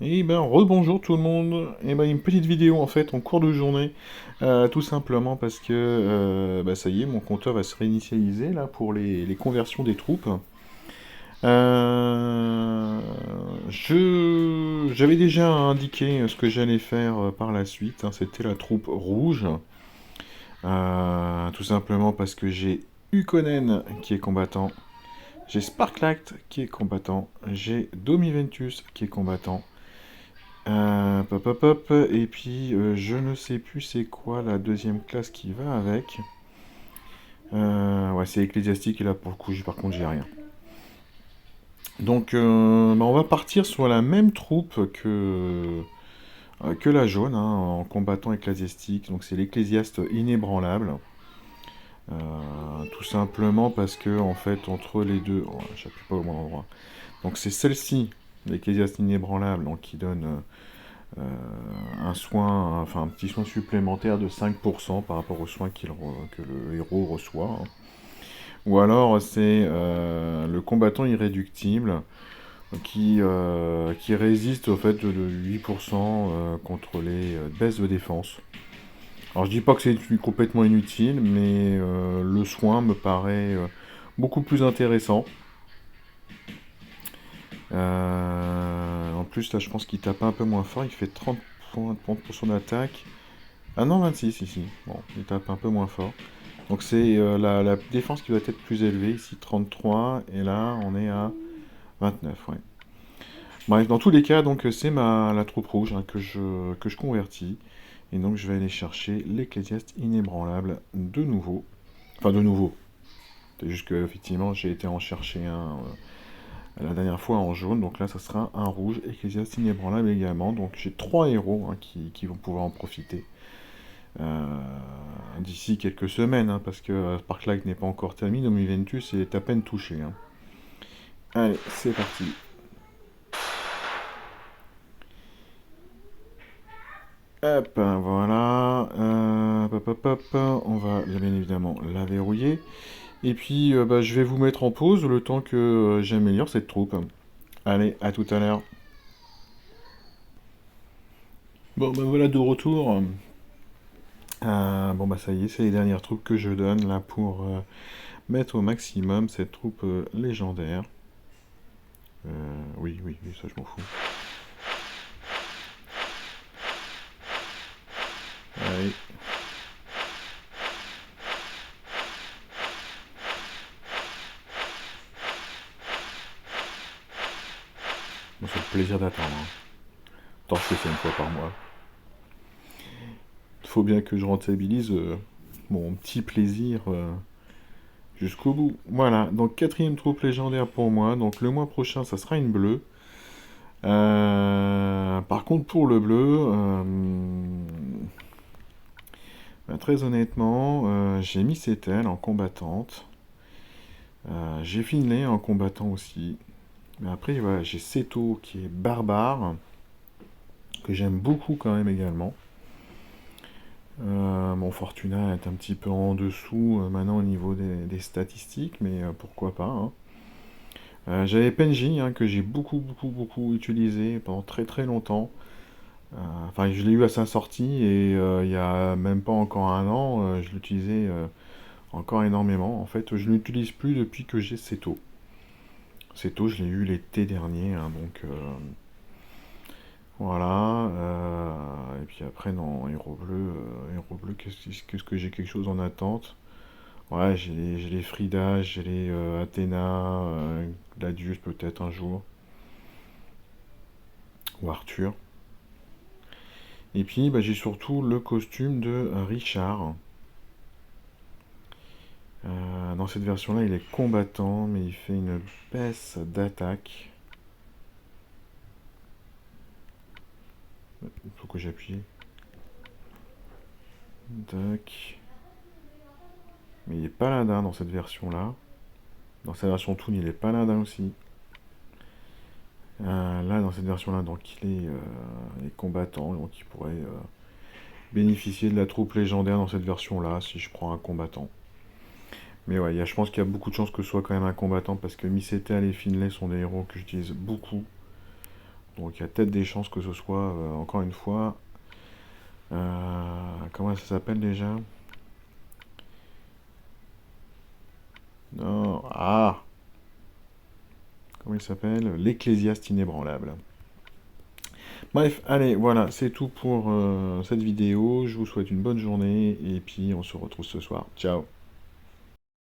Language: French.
Et ben rebonjour tout le monde. Et ben une petite vidéo en fait en cours de journée, tout simplement parce que bah, ça y est, mon compteur va se réinitialiser là pour les conversions des troupes. Euh, j'avais déjà indiqué ce que j'allais faire par la suite, hein, c'était la troupe rouge. Tout simplement parce que j'ai Ukonen qui est combattant, j'ai Sparklact qui est combattant, j'ai Domiventus qui est combattant. Pop, pop, pop. Et puis, je ne sais plus c'est quoi la deuxième classe qui va avec. Ouais, c'est ecclésiastique et là pour le coup, par contre, j'ai rien. Donc, bah, on va partir sur la même troupe que la jaune, hein, en combattant ecclésiastique. Donc, c'est l'ecclésiaste inébranlable. Tout simplement parce que, en fait, entre les deux. Oh, j'appuie pas au bon endroit. Donc, c'est celle-ci, l'ecclésiaste inébranlable, donc, qui donne. Un soin, enfin un petit soin supplémentaire de 5% par rapport aux soins que le héros reçoit, hein. Ou alors c'est le combattant irréductible qui résiste au fait de 8% contre les baisses de défense. Alors je dis pas que c'est complètement inutile, mais le soin me paraît beaucoup plus intéressant. En plus là je pense qu'il tape un peu moins fort, il fait 30 points, 30% d'attaque. Ah non, 26 ici. Bon, il tape un peu moins fort. Donc c'est la défense qui va être plus élevée. Ici 33 et là on est à 29. Ouais. Bref, dans tous les cas, donc c'est la troupe rouge, hein, que je convertis. Et donc je vais aller chercher l'ecclésiaste inébranlable de nouveau. Enfin de nouveau. C'est juste que effectivement j'ai été en chercher un la dernière fois en jaune. Donc là ça sera un rouge, ecclésiaste inébranlable également. Donc j'ai trois héros, hein, qui vont pouvoir en profiter. euh, D'ici quelques semaines, hein, parce que Sparklight n'est pas encore terminé, Omiventus est à peine touché, hein. Allez, c'est parti. Hop, voilà. Hop, hop, hop, on va bien évidemment la verrouiller. Et puis, bah, je vais vous mettre en pause le temps que j'améliore cette troupe. Allez, à tout à l'heure. Bon, ben voilà de retour. Bon, bah ça y est, c'est les dernières troupes que je donne là pour mettre au maximum cette troupe légendaire. Oui, oui, oui, ça je m'en fous. Allez. Bon, c'est le plaisir d'attendre, hein. Tant que c'est une fois par mois. Il faut bien que je rentabilise mon petit plaisir jusqu'au bout. Voilà, donc quatrième troupe légendaire pour moi. Donc le mois prochain, ça sera une bleue. Par contre, pour le bleu, bah, très honnêtement, j'ai mis Setel en combattante. J'ai Finlay en combattant aussi. Mais après, voilà, j'ai Seto qui est barbare, que j'aime beaucoup quand même également. Mon Fortuna est un petit peu en dessous maintenant au niveau des statistiques, mais pourquoi pas, hein. J'avais Penji, hein, que j'ai beaucoup, beaucoup, beaucoup utilisé pendant très très longtemps. Enfin, je l'ai eu à sa sortie et il y a même pas encore un an, je l'utilisais encore énormément. En fait, je ne l'utilise plus depuis que j'ai Seto. Seto, je l'ai eu l'été dernier, hein, donc voilà. Et puis après, non, Héros Bleu, qu'est-ce que j'ai quelque chose en attente? Ouais, j'ai les Frida, j'ai les Athéna, Gladius peut-être un jour, ou Arthur. Et puis bah, j'ai surtout le costume de Richard. Dans cette version-là, il est combattant, mais il fait une baisse d'attaque. Il faut que j'appuie. Tac. Mais il est paladin dans cette version-là. Dans sa version Toon, il est paladin aussi. Là, dans cette version-là, donc il est combattant, donc il pourrait bénéficier de la troupe légendaire dans cette version-là si je prends un combattant. Mais ouais, je pense qu'il y a beaucoup de chances que ce soit quand même un combattant parce que Miseta et Finlay sont des héros que j'utilise beaucoup. Donc il y a peut-être des chances que ce soit, encore une fois, comment ça s'appelle déjà? Non, comment il s'appelle? L'Ecclésiaste inébranlable. Bref, allez, voilà, c'est tout pour cette vidéo. Je vous souhaite une bonne journée et puis on se retrouve ce soir. Ciao!